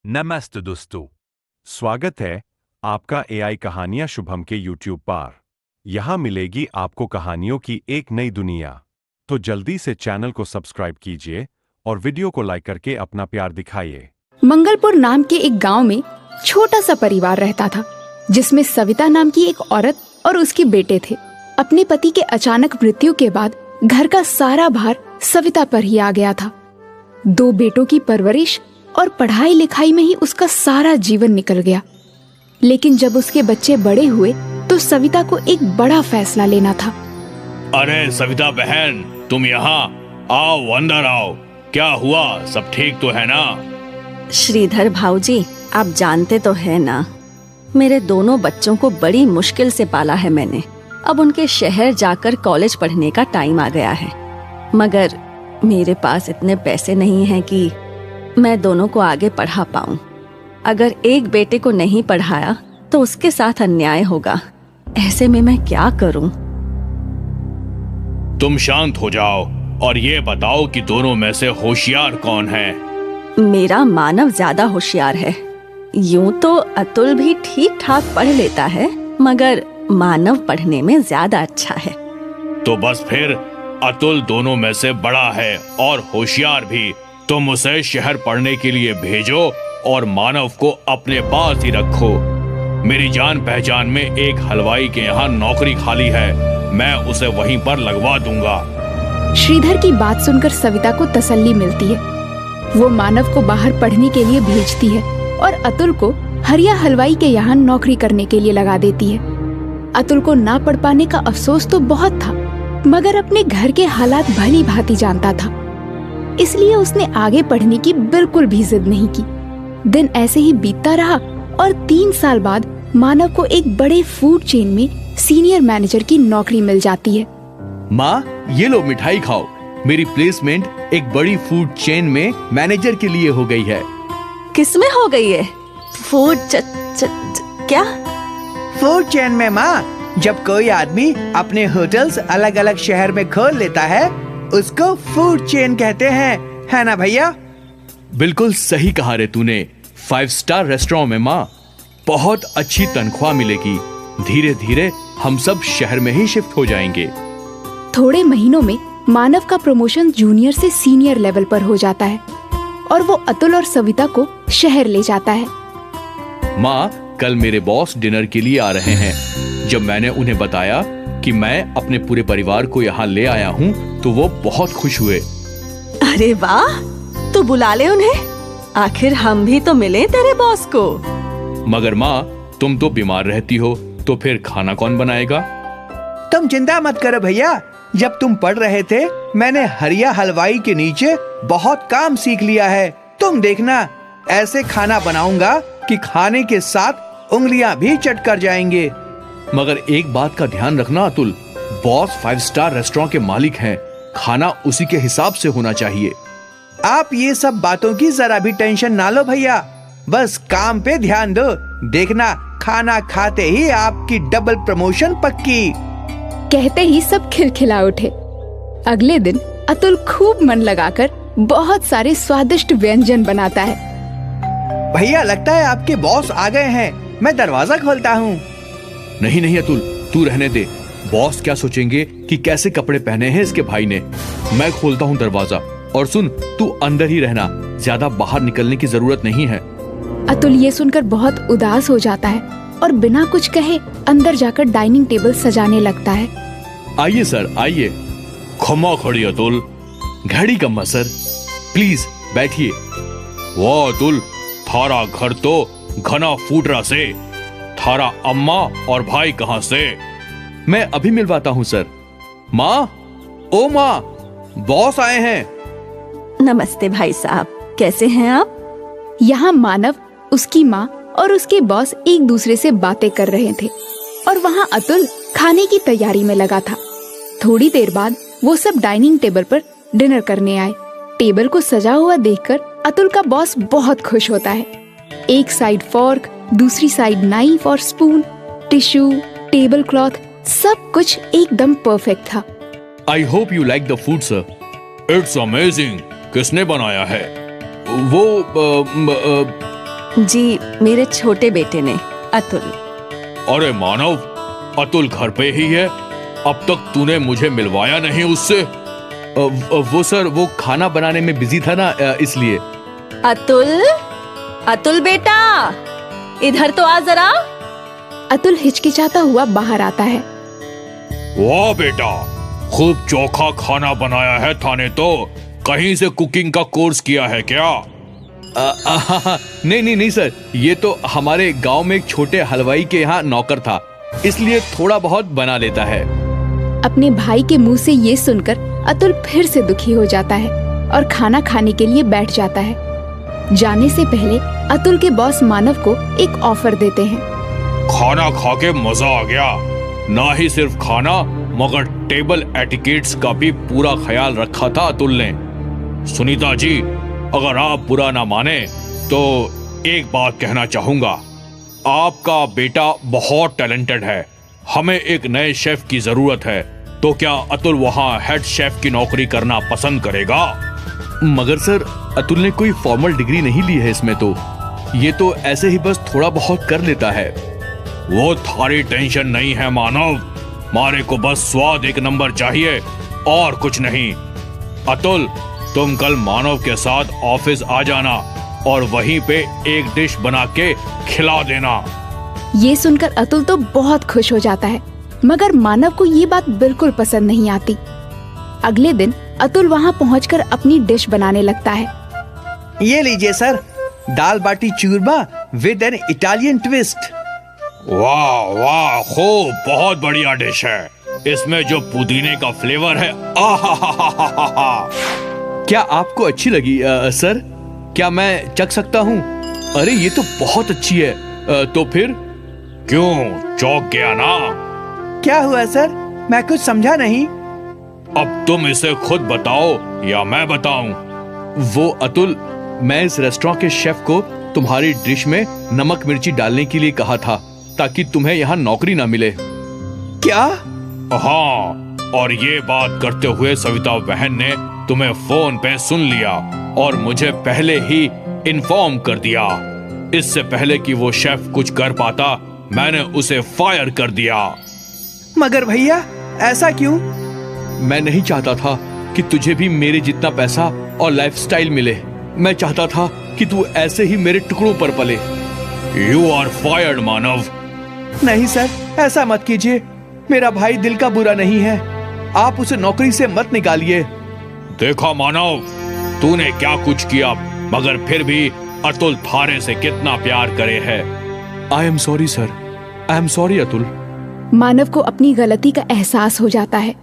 नमस्ते दोस्तों, स्वागत है आपका एआई कहानियां शुभम के यूट्यूब पर। यहाँ मिलेगी आपको कहानियों की एक नई दुनिया। तो जल्दी से चैनल को सब्सक्राइब कीजिए और वीडियो को लाइक करके अपना प्यार दिखाइए। मंगलपुर नाम के एक गांव में छोटा सा परिवार रहता था, जिसमें सविता नाम की एक औरत और उसके बेटे थे। अपने पति के अचानक मृत्यु के बाद घर का सारा भार सविता पर ही आ गया था। 2 बेटों की परवरिश और पढ़ाई लिखाई में ही उसका सारा जीवन निकल गया। लेकिन जब उसके बच्चे बड़े हुए तो सविता को एक बड़ा फैसला लेना था। अरे सविता बहन, तुम यहाँ आओ, अंदर आओ। क्या हुआ, सब ठीक तो है ना? श्रीधर भाऊजी, आप जानते तो है ना, मेरे दोनों बच्चों को बड़ी मुश्किल से पाला है मैंने। अब उनके शहर जाकर कॉलेज पढ़ने का टाइम आ गया है, मगर मेरे पास इतने पैसे नहीं हैं कि मैं दोनों को आगे पढ़ा पाऊं। अगर एक बेटे को नहीं पढ़ाया तो उसके साथ अन्याय होगा। ऐसे में मैं क्या करूं? तुम शांत हो जाओ और ये बताओ कि दोनों में से होशियार कौन है? मेरा मानव ज्यादा होशियार है। यूं तो अतुल भी ठीक ठाक पढ़ लेता है, मगर मानव पढ़ने में ज्यादा अच्छा है। तो बस फिर अतुल दोनों में से बड़ा है और होशियार भी। तुम उसे शहर पढ़ने के लिए भेजो और मानव को अपने पास ही रखो। मेरी जान पहचान में एक हलवाई के यहाँ नौकरी खाली है, मैं उसे वहीं पर लगवा दूंगा। श्रीधर की बात सुनकर सविता को तसल्ली मिलती है। वो मानव को बाहर पढ़ने के लिए भेजती है और अतुल को हरिया हलवाई के यहाँ नौकरी करने के लिए लगा देती है। अतुल को ना पढ़ पाने का अफसोस तो बहुत था, मगर अपने घर के हालात भली भांति जानता था, इसलिए उसने आगे पढ़ने की बिल्कुल भी जिद नहीं की। दिन ऐसे ही बीतता रहा और 3 साल बाद मानव को एक बड़े फूड चेन में सीनियर मैनेजर की नौकरी मिल जाती है। माँ, ये लो मिठाई खाओ। मेरी प्लेसमेंट एक बड़ी फूड चेन में मैनेजर के लिए हो गई है। किसमें हो गई है? फूड क्या? फूड चेन में माँ। जब कोई आदमी अपने होटल्स अलग अलग शहर में खोल लेता है, उसको फूड चेन कहते हैं, है ना भैया? बिल्कुल सही कहा रे तूने। 5 स्टार रेस्टोरेंट में माँ, बहुत अच्छी तनख्वाह मिलेगी। धीरे धीरे हम सब शहर में ही शिफ्ट हो जाएंगे। थोड़े महीनों में मानव का प्रमोशन जूनियर से सीनियर लेवल पर हो जाता है और वो अतुल और सविता को शहर ले जाता है। माँ, कल मेरे बॉस डिनर के लिए आ रहे हैं। जब मैंने उन्हें बताया कि मैं अपने पूरे परिवार को यहाँ ले आया हूँ तो वो बहुत खुश हुए। अरे वाह, तो बुला ले उन्हें। आखिर हम भी तो मिले तेरे बॉस को। मगर माँ, तुम तो बीमार रहती हो, तो फिर खाना कौन बनाएगा? तुम चिंता मत करो भैया। जब तुम पढ़ रहे थे, मैंने हरिया हलवाई के नीचे बहुत काम सीख लिया है। तुम देखना, ऐसे खाना बनाऊंगा कि खाने के साथ उंगलियां भी चट कर जाएंगे। मगर एक बात का ध्यान रखना अतुल, बॉस 5 स्टार रेस्टोरेंट के मालिक हैं। खाना उसी के हिसाब से होना चाहिए। आप ये सब बातों की जरा भी टेंशन ना लो भैया, बस काम पे ध्यान दो। देखना, खाना खाते ही आपकी डबल प्रमोशन पक्की। कहते ही सब खिलखिला उठे। अगले दिन अतुल खूब मन लगाकर बहुत सारे स्वादिष्ट व्यंजन बनाता है। भैया, लगता है आपके बॉस आ गए हैं। मैं दरवाजा खोलता हूँ। नहीं नहीं अतुल, तू रहने दे। बॉस क्या सोचेंगे कि कैसे कपड़े पहने हैं इसके भाई ने। मैं खोलता हूँ दरवाजा। और सुन, तू अंदर ही रहना, ज्यादा बाहर निकलने की जरूरत नहीं है। अतुल ये सुनकर बहुत उदास हो जाता है और बिना कुछ कहे अंदर जाकर डाइनिंग टेबल सजाने लगता है। आइए सर, आइए। खमा खड़ी अतुल। घड़ी कम्मा सर, प्लीज बैठिए। वाह अतुल, थारा घर तो घना फूटरा से। थारा अम्मा और भाई कहाँ से? मैं अभी मिलवाता हूँ सर। माँ, ओ माँ, बॉस आए हैं। नमस्ते भाई साहब, कैसे हैं आप? यहाँ मानव, उसकी माँ और उसके बॉस एक दूसरे से बातें कर रहे थे और वहाँ अतुल खाने की तैयारी में लगा था। थोड़ी देर बाद वो सब डाइनिंग टेबल पर डिनर करने आए। टेबल को सजा हुआ देखकर अतुल का बॉस बहुत खुश होता है। एक साइड फॉर्क, दूसरी साइड नाइफ और स्पून, टिश्यू, टेबल क्लॉथ, सब कुछ एकदम परफेक्ट था। I hope you like the food sir. It's amazing. किसने बनाया है? वो जी, मेरे छोटे बेटे ने, अतुल। अरे मानव, अतुल घर पे ही है? अब तक तूने मुझे मिलवाया नहीं उससे। वो सर, वो खाना बनाने में बिजी था ना, इसलिए। अतुल, अतुल बेटा, इधर तो आ जरा। अतुल हिचकिचाता हुआ बाहर आता है। वाह बेटा, खूब चोखा खाना बनाया है थाने तो। कहीं से कुकिंग का कोर्स किया है क्या? नहीं सर, ये तो हमारे गांव में एक छोटे हलवाई के यहाँ नौकर था, इसलिए थोड़ा बहुत बना लेता है। अपने भाई के मुंह से ये सुनकर अतुल फिर से दुखी हो जाता है और खाना खाने के लिए बैठ जाता है। जाने से पहले अतुल के बॉस मानव को एक ऑफर देते हैं। खाना खा के मजा आ गया। ना ही सिर्फ खाना, मगर टेबल एटिकेट्स का भी पूरा ख्याल रखा था अतुल ने। सुनीता जी, अगर आप बुरा ना माने तो एक बात कहना चाहूंगा। आपका बेटा बहुत टैलेंटेड है। हमें एक नए शेफ की जरूरत है, तो क्या अतुल वहाँ हेड शेफ की नौकरी करना पसंद करेगा? मगर सर, अतुल ने कोई फॉर्मल डिग्री नहीं ली है इसमें तो। ये तो ऐसे ही बस थोड़ा बहुत कर लेता है। वो थारी टेंशन नहीं है मानव। मारे को बस स्वाद एक नंबर चाहिए और कुछ नहीं। अतुल, तुम कल मानव के साथ ऑफिस आ जाना और वहीं पे एक डिश बना के खिला देना। ये सुनकर अतुल तो बहुत खुश हो जाता है, मगर मानव को ये बात बिल्कुल पसंद नहीं आती। अगले दिन अतुल वहाँ पहुंचकर अपनी डिश बनाने लगता है। ये लीजिए सर, दाल बाटी चूरमा विद एन इटालियन ट्विस्ट। वाह वाह, खूब, बहुत बढ़िया डिश है। इसमें जो पुदीने का फ्लेवर है, आहा। क्या आपको अच्छी लगी सर? क्या मैं चख सकता हूँ? अरे ये तो बहुत अच्छी है। तो फिर? क्यों, चौंक गया ना? क्या हुआ सर? मैं कुछ समझा नहीं। अब तुम इसे खुद बताओ या मैं बताऊं? वो अतुल, मैं इस रेस्टोरेंट के शेफ को तुम्हारी डिश में नमक मिर्ची डालने के लिए कहा था, ताकि तुम्हें यहाँ नौकरी ना मिले। क्या? हाँ, और ये बात करते हुए सविता बहन ने तुम्हें फोन पे सुन लिया और मुझे पहले ही इन्फॉर्म कर दिया। इससे पहले कि वो शेफ कुछ कर पाता, मैंने उसे फायर कर दिया। मगर भैया, ऐसा क्यों? मैं नहीं चाहता था कि तुझे भी मेरे जितना पैसा और लाइफस्टाइल मिले। मैं चाहता था कि तू ऐसे ही मेरे टुकड़ों पर पले। यू आर फायर्ड मानव। नहीं सर, ऐसा मत कीजिए। मेरा भाई दिल का बुरा नहीं है। आप उसे नौकरी से मत निकालिए। देखा मानव, तूने क्या कुछ किया, मगर फिर भी अतुल थारे से कितना प्यार करे है। I am sorry sir, I am sorry Atul. Manav को अपनी गलती का एहसास हो जाता है